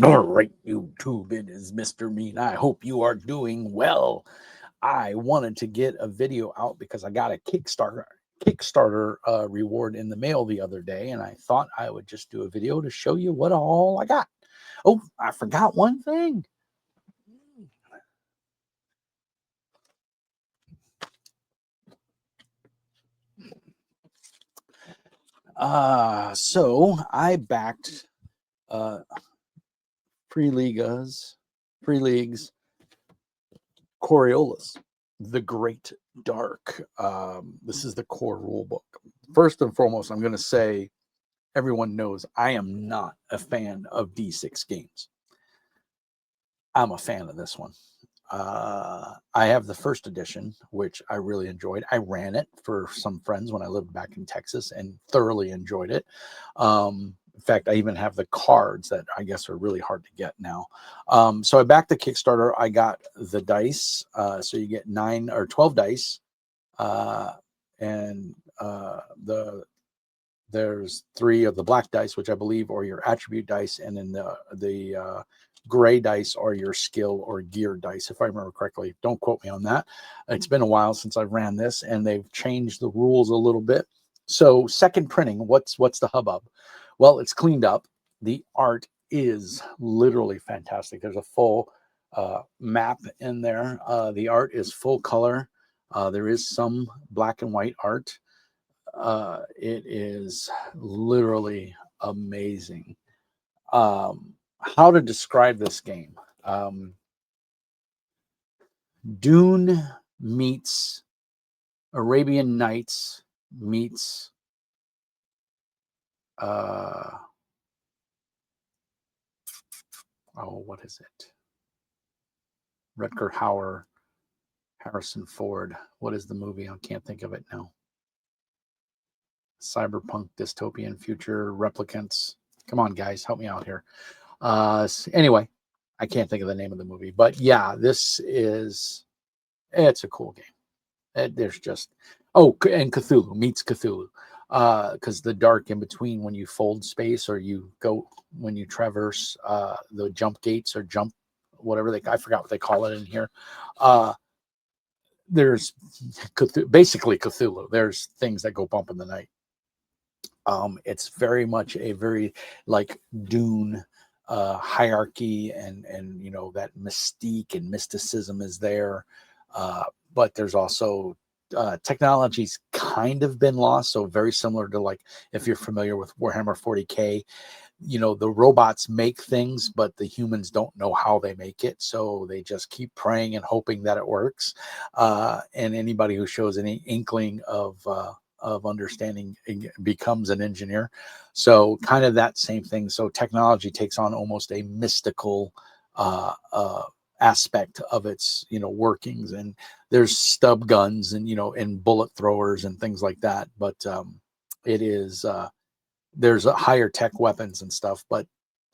All right, YouTube, it is Mr. Mean. I hope you are doing well. I wanted to get a video out because I got a Kickstarter reward in the mail the other day, and I thought I would just do a video to show you what all I got. Oh, I forgot one thing. So I backed uh free leagues Coriolis, the Great Dark. This is the core rule book. First and foremost, I'm going to say everyone knows I am not a fan of D6 games. I'm a fan of this one. I have the first edition, which I really enjoyed. I ran it for some friends when I lived back in Texas and thoroughly enjoyed it. In fact, I even have the cards that I guess are really hard to get now. So I backed the Kickstarter. I got the dice. So you get 9 or 12 dice. And there's 3 of the black dice, which I believe are your attribute dice, and then the gray dice are your skill or gear dice, if I remember correctly. Don't quote me on that. It's been a while since I ran this, and they've changed the rules a little bit. So second printing, what's the hubbub? Well, it's cleaned up. The art is literally fantastic. There's a full map in there. The art is full color. There is some black and white art. It is literally amazing. How to describe this game? Dune meets Arabian Nights meets what is it? Rutger Hauer, Harrison Ford. What is the movie? I can't think of it now. Cyberpunk dystopian future replicants. Come on, guys, help me out here. Anyway, I can't think of the name of the movie, but yeah, it's a cool game. There's just, and Cthulhu meets Cthulhu, because the dark in between when you fold space or when you traverse the jump gates or jump whatever I forgot what they call it in here. There's basically Cthulhu. There's things that go bump in the night. It's very much a very like Dune hierarchy, and that mystique and mysticism is there, but there's also technology's kind of been lost. So very similar to, like, if you're familiar with Warhammer 40K, the robots make things, but the humans don't know how they make it, so they just keep praying and hoping that it works. And anybody who shows any inkling of understanding becomes an engineer. So kind of that same thing. So technology takes on almost a mystical aspect of its workings, and there's stub guns and and bullet throwers and things like that, but it is there's a higher tech weapons and stuff, but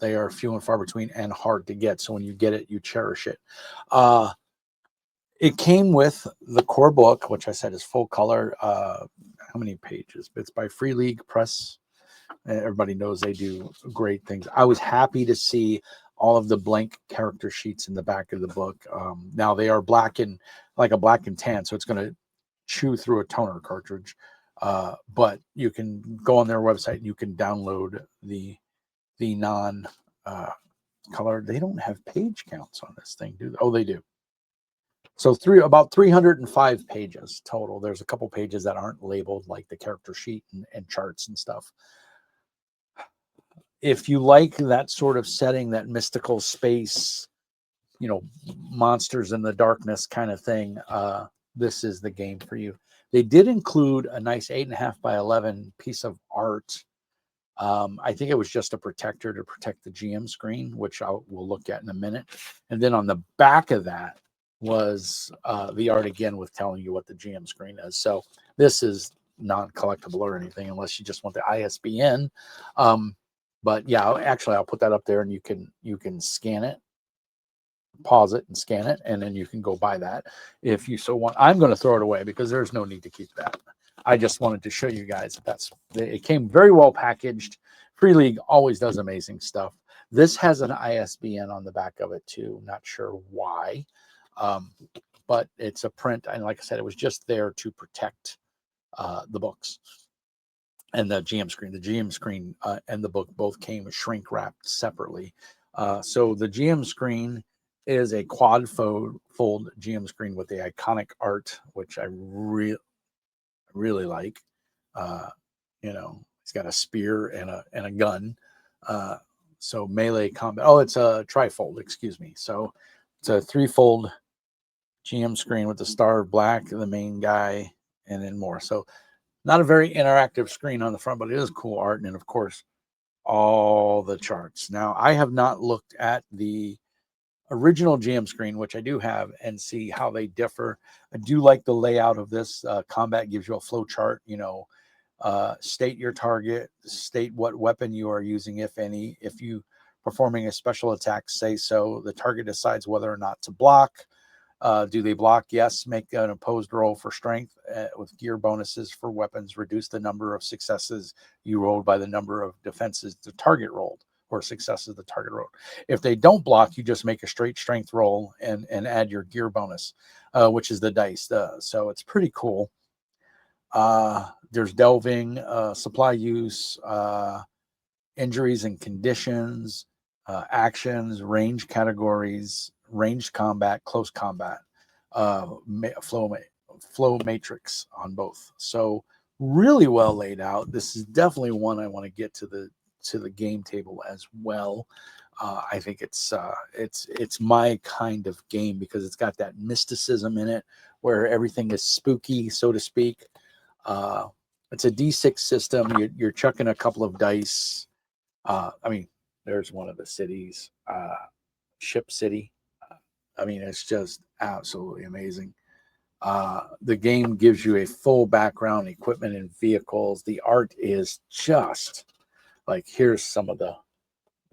they are few and far between and hard to get. So when you get it, you cherish it. It came with the core book, which I said is full color. How many pages? It's by Free League Press. Everybody knows they do great things. I was happy to see all of the blank character sheets in the back of the book. Now they are black and tan, so it's going to chew through a toner cartridge. But you can go on their website and you can download the non color. They don't have page counts on this thing, do they? Oh, they do. So about 305 pages total. There's a couple pages that aren't labeled, like the character sheet and charts and stuff. If you like that sort of setting, that mystical space, monsters in the darkness kind of thing, this is the game for you. They did include a nice 8.5 by 11 piece of art. I think it was just a protector to protect the GM screen, which we'll look at in a minute. And then on the back of that was the art again with telling you what the GM screen is. So this is non-collectible or anything unless you just want the ISBN. But yeah, actually I'll put that up there, and you can scan it, pause it and scan it, and then you can go buy that if you so want. I'm going to throw it away because there's no need to keep that. I just wanted to show you guys it came very well packaged. Free League always does amazing stuff. This has an ISBN on the back of it too. Not sure why, but it's a print. And like I said, it was just there to protect the books and the GM screen. The GM screen and the book both came shrink wrapped separately. So the GM screen is a quad fold GM screen with the iconic art, which I really like. You know, it's got a spear and a gun. So melee combat. Oh, it's a trifold, excuse me. So it's a threefold GM screen with the Star of Black, the main guy, and then more. So not a very interactive screen on the front, but it is cool art. And then, of course, all the charts. Now, I have not looked at the original GM screen, which I do have, and see how they differ. I do like the layout of this. Combat gives you a flow chart, you know, state your target, state what weapon you are using, if any. If you performing a special attack, say so. The target decides whether or not to block. Do they block? Yes. Make an opposed roll for strength with gear bonuses for weapons. Reduce the number of successes you rolled by the number of defenses the target rolled, or successes the target rolled. If they don't block, you just make a straight strength roll and add your gear bonus, which is the dice. So it's pretty cool. There's delving, supply use, injuries and conditions, actions, range categories, ranged combat, close combat, flow matrix on both. So really well laid out. This is definitely one I want to get to the game table as well. I think it's my kind of game because it's got that mysticism in it where everything is spooky, so to speak. It's a D6 system. You're chucking a couple of dice. I mean, there's one of the cities, Ship City. I mean, it's just absolutely amazing. The game gives you a full background, equipment and vehicles. The art is just like, here's some of the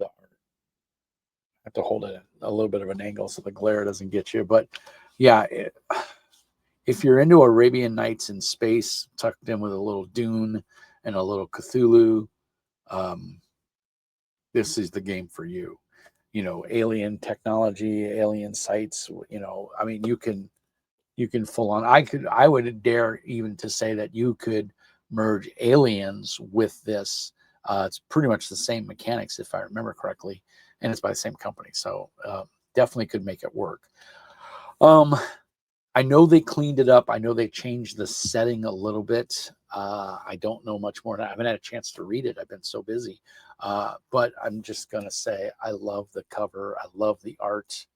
art. I have to hold it at a little bit of an angle so the glare doesn't get you. But yeah, if you're into Arabian Nights in space, tucked in with a little Dune and a little Cthulhu, this is the game for you. You know, alien technology, alien sites. You know, I mean, you can full on. I would dare even to say that you could merge Aliens with this. It's pretty much the same mechanics, if I remember correctly, and it's by the same company. So definitely could make it work. I know they cleaned it up. I know they changed the setting a little bit. I don't know much more. I haven't had a chance to read it. I've been so busy. But I'm just going to say I love the cover. I love the art.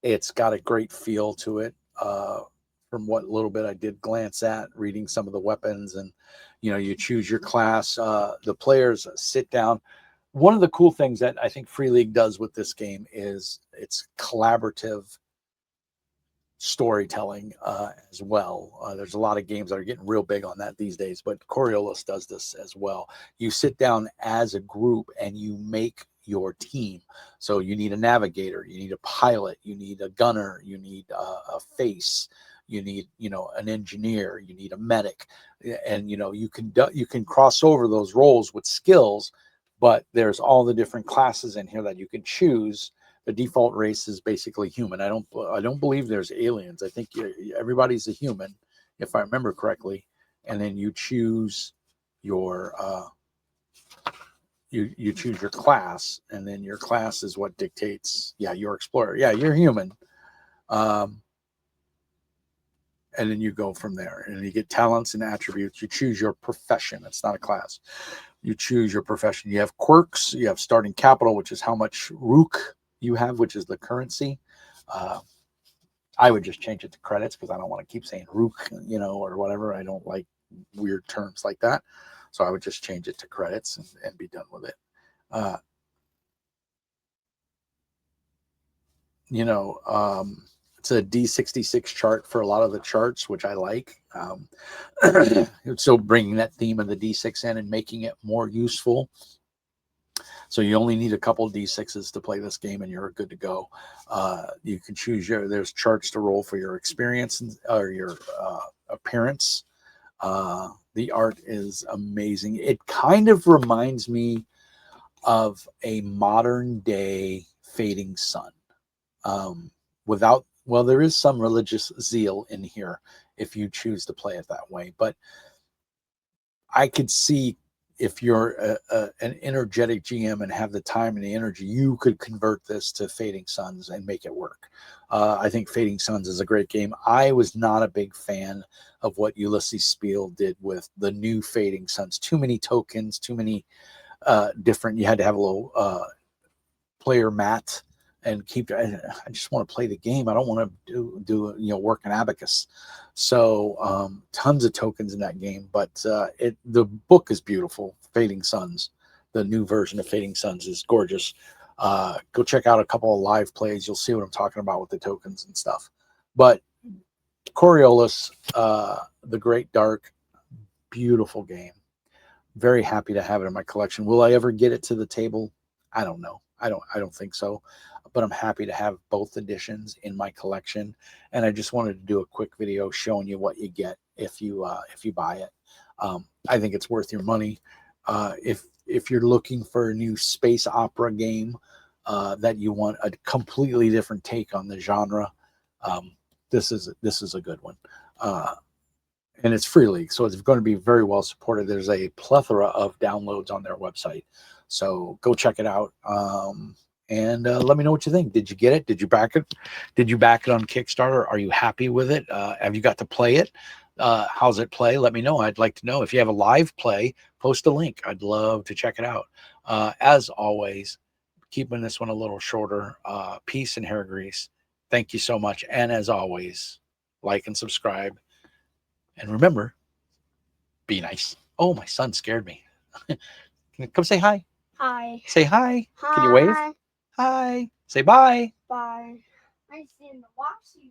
It's got a great feel to it. From what little bit I did glance at, reading some of the weapons, and you know, you choose your class. The players sit down. One of the cool things that I think Free League does with this game is it's collaborative storytelling as well. There's a lot of games that are getting real big on that these days, but Coriolis does this as well. You sit down as a group and you make your team. So you need a navigator, you need a pilot, you need a gunner, you need a face, you need, you know, an engineer, you need a medic, and you know, you can cross over those roles with skills. But there's all the different classes in here that you can choose. The default race is basically human. I don't believe there's aliens. I think everybody's a human, if I remember correctly. And then you choose your you choose your class, and then your class is what dictates. Yeah, you're explorer. Yeah, you're human. And then you go from there, and you get talents and attributes. You choose your profession. It's not a class. You choose your profession. You have quirks. You have starting capital, which is how much rook you have, which is the currency. I would just change it to credits because I don't want to keep saying rook, you know, or whatever. I don't like weird terms like that. So I would just change it to credits and be done with it. You know, it's a D66 chart for a lot of the charts, which I like. So bringing that theme of the D6 in and making it more useful. So you only need a couple D6s to play this game and you're good to go. You can choose there's charts to roll for your experience or your appearance. The art is amazing. It kind of reminds me of a modern day Fading Sun. Without, well, there is some religious zeal in here if you choose to play it that way, but I could see if you're an energetic GM and have the time and the energy, you could convert this to Fading Suns and make it work. I think Fading Suns is a great game. I was not a big fan of what Ulysses Spiel did with the new Fading Suns. Too many tokens, too many different. You had to have a little player mat and keep. I just want to play the game. I don't want to do work an abacus. So tons of tokens in that game, but the book is beautiful. Fading Suns, the new version of Fading Suns is gorgeous. Go check out a couple of live plays. You'll see what I'm talking about with the tokens and stuff. But Coriolis, the Great Dark, beautiful game. Very happy to have it in my collection. Will I ever get it to the table? I don't know. I don't think so, but I'm happy to have both editions in my collection. And I just wanted to do a quick video showing you what you get if you buy it. I think it's worth your money. If you're looking for a new space opera game that you want a completely different take on the genre, this is a good one. And it's free league, so it's going to be very well supported. There's a plethora of downloads on their website, so go check it out. And let me know what you think. Did you get it? Did you back it? Did you back it on Kickstarter? Are you happy with it? Have you got to play it? How's it play? Let me know. I'd like to know. If you have a live play, post a link. I'd love to check it out. As always, keeping this one a little shorter. Peace and hair grease. Thank you so much. And as always, like and subscribe. And remember, be nice. Oh, my son scared me. Come say hi. Hi. Say hi. Hi. Can you wave? Hi. Say bye. Bye. I stand to watch you.